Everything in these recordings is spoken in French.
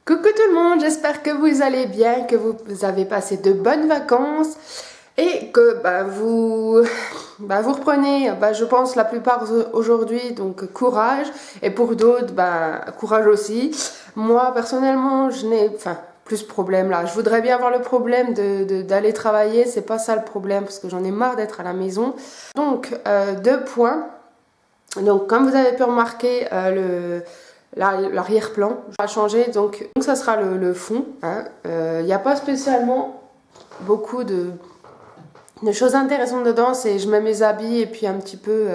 Coucou tout le monde, j'espère que vous allez bien, que vous avez passé de bonnes vacances et que vous reprenez, je pense la plupart aujourd'hui, donc courage, et pour d'autres, courage aussi. Moi personnellement, je n'ai, plus de problème là. Je voudrais bien avoir le problème d'aller travailler, c'est pas ça le problème parce que j'en ai marre d'être à la maison. Donc, 2 points. Donc, comme vous avez pu remarquer, l'arrière-plan va changer, donc ça sera le fond. Il n'y a pas spécialement beaucoup de choses intéressantes dedans, c'est je mets mes habits et puis un petit peu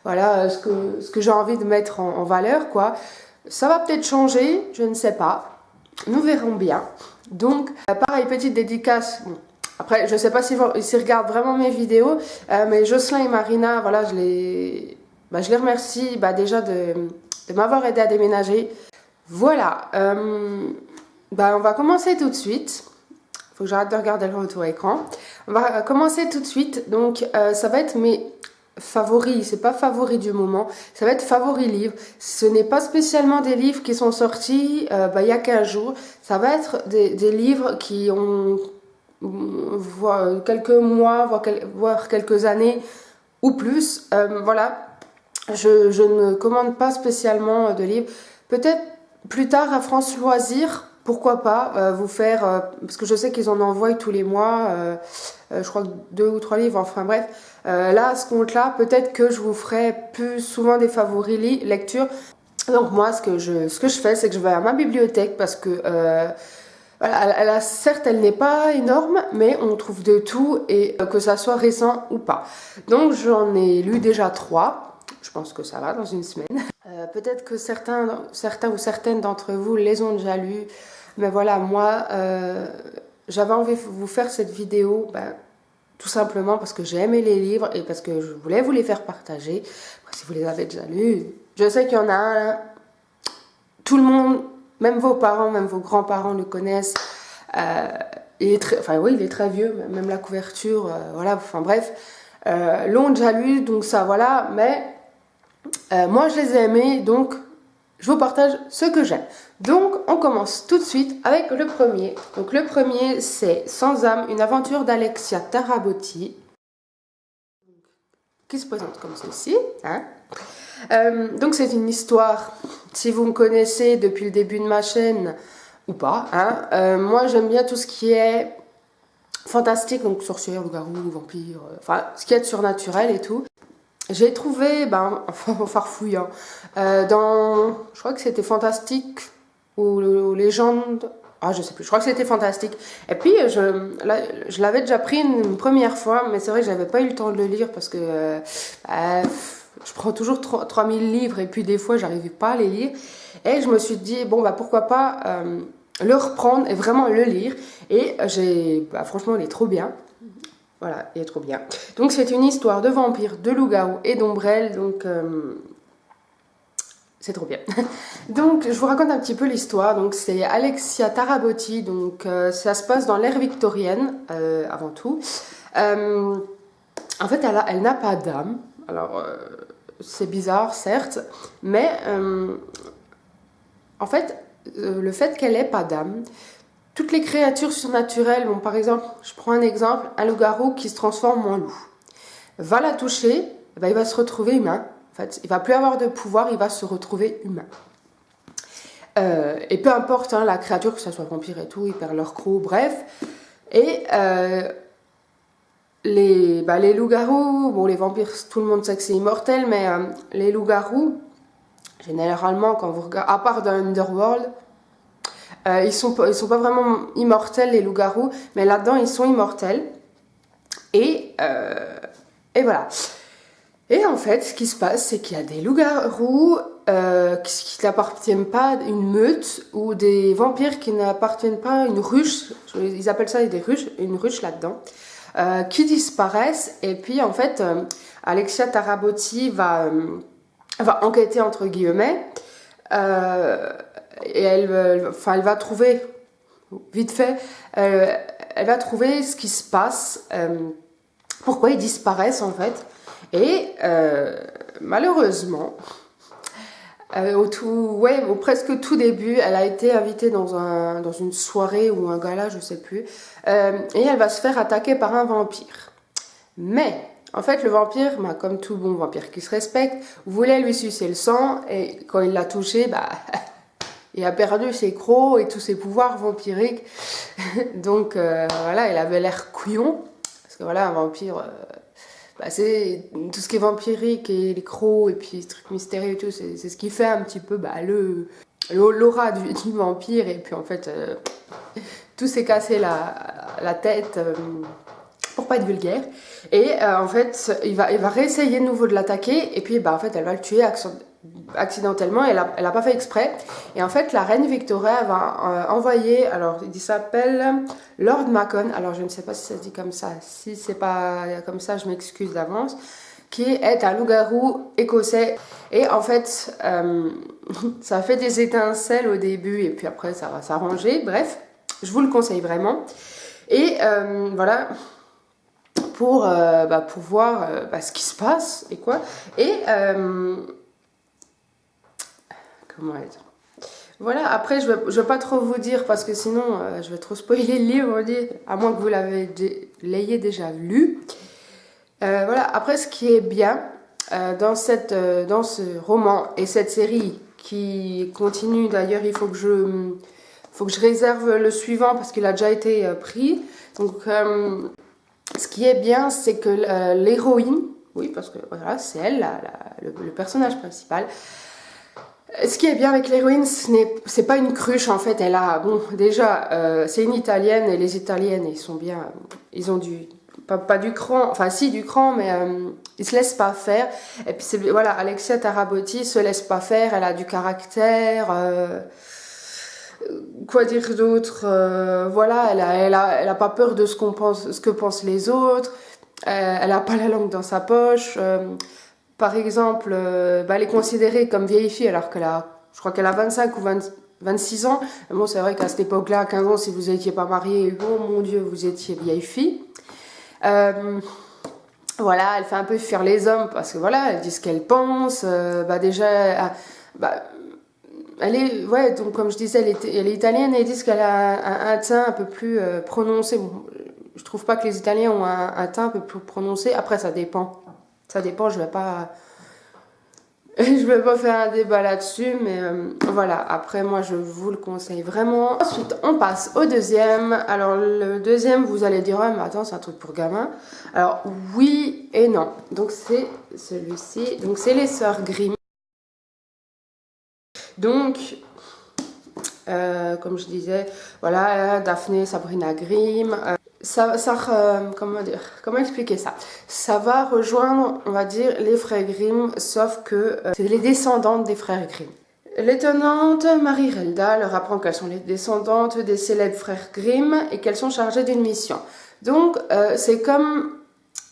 ce que j'ai envie de mettre en valeur, quoi. Ça va peut-être changer, je ne sais pas, nous verrons bien. Donc pareil, petite dédicace. Bon, après je sais pas s'ils regardent vraiment mes vidéos, mais Jocelyn et Marina, voilà, je les remercie déjà de m'avoir aidé à déménager. Voilà, on va commencer tout de suite. Faut que j'arrête de regarder le retour écran. On va commencer tout de suite. Donc, ça va être mes favoris. C'est pas favoris du moment. Ça va être favoris livres. Ce n'est pas spécialement des livres qui sont sortis il y a 15 jours. Ça va être des livres qui ont quelques mois, voire quelques années ou plus. Voilà. Je ne commande pas spécialement de livres. Peut-être plus tard à France Loisirs, pourquoi pas vous faire, parce que je sais qu'ils en envoient tous les mois, je crois que 2 ou 3 livres, enfin bref. Là, à ce compte-là, peut-être que je vous ferai plus souvent des favoris lecture. Donc moi, ce que je fais, c'est que je vais à ma bibliothèque parce que voilà, certes, elle n'est pas énorme, mais on trouve de tout et que ça soit récent ou pas. Donc j'en ai lu déjà 3. Je pense que ça va dans une semaine. Peut-être que certains ou certaines d'entre vous les ont déjà lus. Mais voilà, moi, j'avais envie de vous faire cette vidéo tout simplement parce que j'ai aimé les livres et parce que je voulais vous les faire partager. Après, si vous les avez déjà lus, je sais qu'il y en a un, là, tout le monde, même vos parents, même vos grands-parents le connaissent. Il est très vieux, même la couverture, voilà, enfin bref. L'ont déjà lu, donc ça, voilà, mais moi je les ai aimés, donc je vous partage ce que j'aime. Donc on commence tout de suite avec le premier. Donc le premier c'est Sans âme, une aventure d'Alexia Tarabotti, qui se présente comme ceci. Donc c'est une histoire, si vous me connaissez depuis le début de ma chaîne ou pas, moi j'aime bien tout ce qui est fantastique, donc sorcière, loup-garou, vampire, ce qui est surnaturel et tout. J'ai trouvé, en farfouillant, je crois que c'était Fantastique ou Légende, je sais plus, je crois que c'était Fantastique. Et puis, je l'avais déjà pris une première fois, mais c'est vrai que j'avais pas eu le temps de le lire parce que je prends toujours 3000 livres et puis des fois, j'arrivais pas à les lire. Et je me suis dit, pourquoi pas le reprendre et vraiment le lire. Et franchement, il est trop bien. Voilà, il est trop bien. Donc c'est une histoire de vampires, de loup-garou et d'ombrelle, donc c'est trop bien. Donc je vous raconte un petit peu l'histoire. Donc c'est Alexia Tarabotti, donc ça se passe dans l'ère victorienne avant tout. En fait, elle n'a pas d'âme. Alors c'est bizarre, certes, mais en fait, le fait qu'elle ait pas d'âme. Toutes les créatures surnaturelles, par exemple, je prends un exemple, un loup-garou qui se transforme en loup. Va la toucher, il va se retrouver humain. En fait, il va plus avoir de pouvoir, il va se retrouver humain. Et peu importe la créature, que ce soit vampire et tout, ils perdent leur croc, bref. Et les loups-garous, les vampires, tout le monde sait que c'est immortel, mais les loups-garous, généralement, quand vous regardez, à part dans Underworld, ils sont pas vraiment immortels, les loups-garous, mais là-dedans ils sont immortels. Et voilà. Et en fait, ce qui se passe, c'est qu'il y a des loups-garous qui n'appartiennent pas à une meute, ou des vampires qui n'appartiennent pas à une ruche, ils appellent ça une ruche là-dedans, qui disparaissent. Et puis en fait, Alexia Tarabotti va enquêter entre guillemets. Et elle va trouver, vite fait, elle va trouver ce qui se passe, pourquoi ils disparaissent en fait. Et malheureusement, Au presque tout début, elle a été invitée dans une soirée ou un gala, je sais plus, et elle va se faire attaquer par un vampire. Mais, en fait, le vampire, bah, comme tout bon vampire qui se respecte, voulait lui sucer le sang, et quand il l'a touché, bah, il a perdu ses crocs et tous ses pouvoirs vampiriques. Donc, voilà, il avait l'air couillon, parce que voilà, un vampire... bah, c'est tout ce qui est vampirique et les crocs et puis les trucs mystérieux et tout, c'est ce qui fait un petit peu bah, l'aura du vampire. Et puis en fait, tout s'est cassé la tête pour pas être vulgaire. Et en fait, il va réessayer de nouveau de l'attaquer. Et puis bah, en fait, elle va le tuer accidentellement. Elle a pas fait exprès. Et en fait, la reine Victoria va envoyer, alors il s'appelle Lord Macon, alors je ne sais pas si ça se dit comme ça, si c'est pas comme ça, je m'excuse d'avance, qui est un loup-garou écossais. Et en fait, ça fait des étincelles au début et puis après ça va s'arranger. Bref, je vous le conseille vraiment. Et voilà, pour voir ce qui se passe et quoi. Et comment dire, voilà, après je vais pas trop vous dire parce que sinon je vais trop spoiler le livre, à moins que vous l'ayez déjà lu. Voilà, après ce qui est bien dans ce roman et cette série qui continue, d'ailleurs il faut que je réserve le suivant parce qu'il a déjà été pris. Donc ce qui est bien, c'est que l'héroïne, oui parce que voilà, c'est elle, le personnage principal. Ce qui est bien avec l'héroïne, c'est pas une cruche en fait. Elle a, bon, déjà, c'est une italienne et les italiennes, ils sont bien, ils ont pas du cran, enfin si du cran, mais ils se laissent pas faire. Et puis voilà, Alexia Tarabotti se laisse pas faire, elle a du caractère. Quoi dire d'autre, voilà, elle a pas peur de ce que pensent les autres. Elle a pas la langue dans sa poche. Par exemple, elle est considérée comme vieille fille alors je crois qu'elle a 25 ou 26 ans. Bon, c'est vrai qu'à cette époque-là, à 15 ans, si vous n'étiez pas mariée, oh mon Dieu, vous étiez vieille fille. Voilà, elle fait un peu fuir les hommes parce que voilà, elle dit ce qu'elle pense. Elle est, ouais, donc comme je disais, elle est italienne et ils disent qu'elle a un teint un peu plus prononcé. Bon, je trouve pas que les Italiens ont un teint un peu plus prononcé. Après, ça dépend. Ça dépend, je vais pas faire un débat là-dessus, mais voilà. Après, moi, je vous le conseille vraiment. Ensuite, on passe au deuxième. Alors, le deuxième, vous allez dire, mais attends, c'est un truc pour gamins. Alors, oui et non. Donc, c'est celui-ci. Donc, c'est les sœurs Grimm. Donc, comme je disais, voilà, Daphné, Sabrina Grimm. Comment expliquer ça? Ça va rejoindre, on va dire, les frères Grimm, sauf que c'est les descendantes des frères Grimm. L'étonnante Marie-Relda leur apprend qu'elles sont les descendantes des célèbres frères Grimm et qu'elles sont chargées d'une mission. Donc, c'est comme...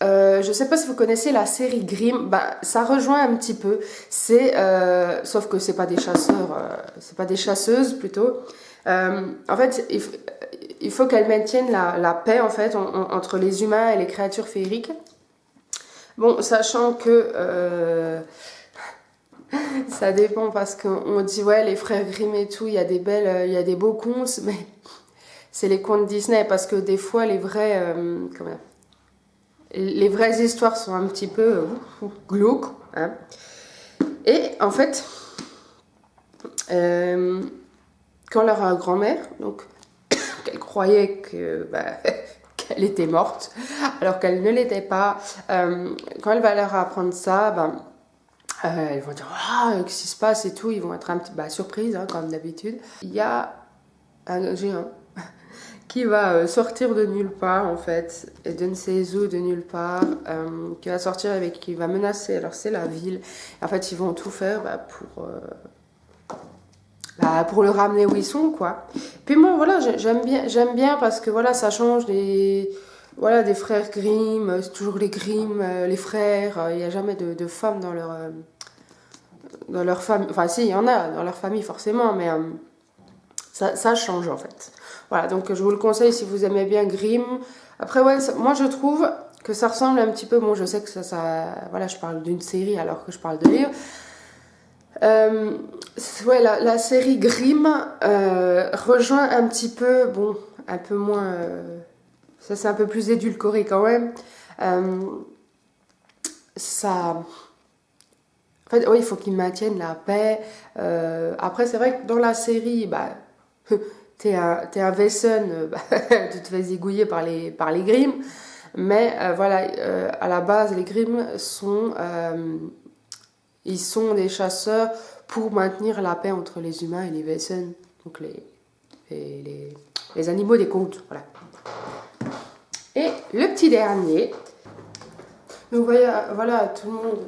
je ne sais pas si vous connaissez la série Grimm, ça rejoint un petit peu. Sauf que c'est pas des chasseurs, c'est pas des chasseuses plutôt. En fait, il faut qu'elles maintiennent la paix en fait entre les humains et les créatures féeriques. Bon, sachant que ça dépend parce qu'on dit ouais les frères Grimm et tout, il y a des beaux contes, mais c'est les contes Disney parce que des fois les vraies histoires sont un petit peu glauques. Hein. Et en fait, quand leur grand-mère, donc qu'elle croyait qu'elle était morte, alors qu'elle ne l'était pas, quand elle va leur apprendre ça, elles vont dire ah, qu'est-ce qui se passe et tout, ils vont être un petit surprise hein, comme d'habitude. Il y a un géant qui va sortir de nulle part en fait, et de ne sais où, de nulle part, qui va sortir qui va menacer, alors c'est la ville. En fait, ils vont tout faire pour le ramener où ils sont, quoi. Puis moi, voilà, j'aime bien parce que voilà, ça change des frères Grimm, c'est toujours les Grimm, les frères, il n'y a jamais de femmes dans leur famille. Enfin, si, il y en a dans leur famille forcément, mais ça change en fait. Voilà, donc je vous le conseille si vous aimez bien Grimm. Après, ouais, moi je trouve que ça ressemble un petit peu, bon, je sais que voilà, je parle d'une série alors que je parle de livres. Ouais, la série Grimm rejoint un petit peu, bon, un peu moins, ça c'est un peu plus édulcoré quand même. Euh, ça, en fait, oui, il faut qu'ils maintiennent la paix. Après, c'est vrai que dans la série, bah, t'es un Wesson, bah, tu te fais zigouiller par les Grimm. Mais voilà, à la base, les Grimm ils sont des chasseurs pour maintenir la paix entre les humains et les Wesen, donc les, les, les animaux des contes. Voilà. Et le petit dernier, donc voilà tout le monde.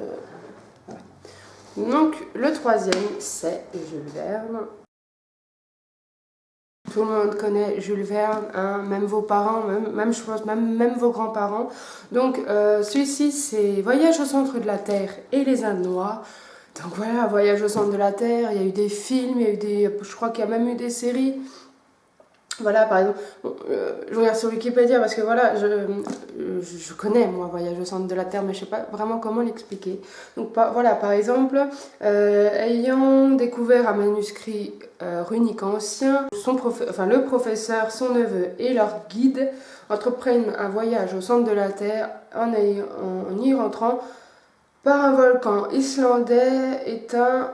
Donc le troisième, c'est Jules Verne. Tout le monde connaît Jules Verne, hein, même vos parents, même je pense, même vos grands-parents. Donc celui-ci, c'est Voyage au centre de la Terre et les Indes noires. Donc voilà, Voyage au centre de la Terre, il y a eu des films, il y a eu je crois qu'il y a même eu des séries. Voilà, par exemple, bon, je regarde sur Wikipédia parce que voilà, je connais moi Voyage au centre de la Terre, mais je sais pas vraiment comment l'expliquer. Donc voilà, par exemple, ayant découvert un manuscrit runique ancien, le professeur, son neveu et leur guide entreprennent un voyage au centre de la Terre en y rentrant par un volcan islandais éteint,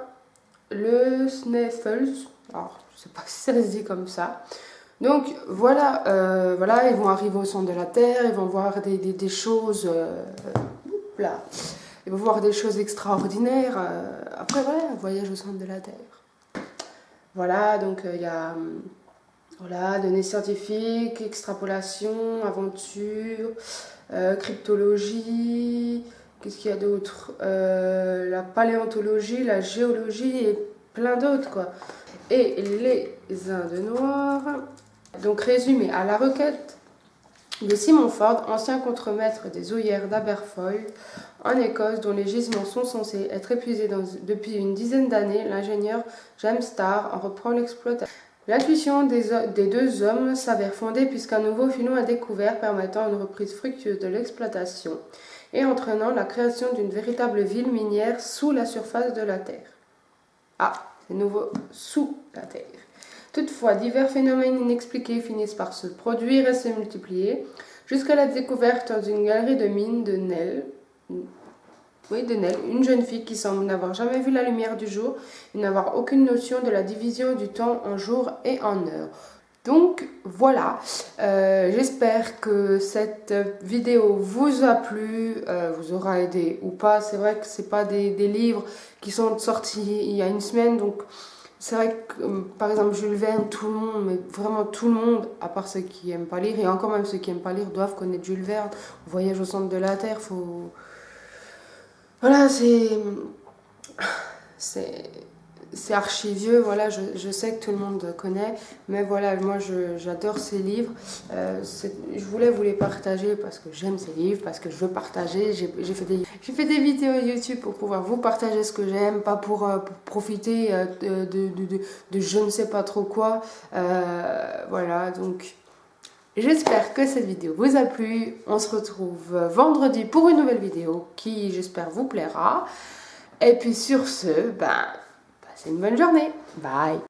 le Snæfell. Alors, je sais pas si ça se dit comme ça. Donc voilà, ils vont arriver au centre de la Terre, ils vont voir des choses, là, ils vont voir des choses extraordinaires. Après voilà, un voyage au centre de la Terre. Voilà, donc il y a voilà, données scientifiques, extrapolation, aventure, cryptologie, qu'est-ce qu'il y a d'autre, la paléontologie, la géologie et plein d'autres quoi. Et les Indes noires. Donc résumé à la requête de Simon Ford, ancien contremaître des houillères d'Aberfoyle en Écosse, dont les gisements sont censés être épuisés depuis une dizaine d'années, l'ingénieur James Starr en reprend l'exploitation. L'intuition des deux hommes s'avère fondée puisqu'un nouveau filon est découvert permettant une reprise fructueuse de l'exploitation et entraînant la création d'une véritable ville minière sous la surface de la Terre. Ah, c'est nouveau, sous la Terre. Toutefois, divers phénomènes inexpliqués finissent par se produire et se multiplier, jusqu'à la découverte dans une galerie de mines de Nell, une jeune fille qui semble n'avoir jamais vu la lumière du jour et n'avoir aucune notion de la division du temps en jours et en heures. Donc voilà, j'espère que cette vidéo vous a plu, vous aura aidé ou pas. C'est vrai que ce n'est pas des livres qui sont sortis il y a une semaine, donc c'est vrai que par exemple Jules Verne, tout le monde, mais vraiment tout le monde, à part ceux qui n'aiment pas lire, et encore même ceux qui n'aiment pas lire doivent connaître Jules Verne. Voyage au centre de la Terre, faut... Voilà, c'est archi vieux, voilà, je sais que tout le monde connaît, mais voilà, moi j'adore ces livres. Je voulais vous les partager parce que j'aime ces livres, parce que je veux partager. J'ai fait des vidéos YouTube pour pouvoir vous partager ce que j'aime, pas pour profiter de je ne sais pas trop quoi. Voilà, donc j'espère que cette vidéo vous a plu. On se retrouve vendredi pour une nouvelle vidéo qui, j'espère, vous plaira. Et puis sur ce, passez une bonne journée. Bye.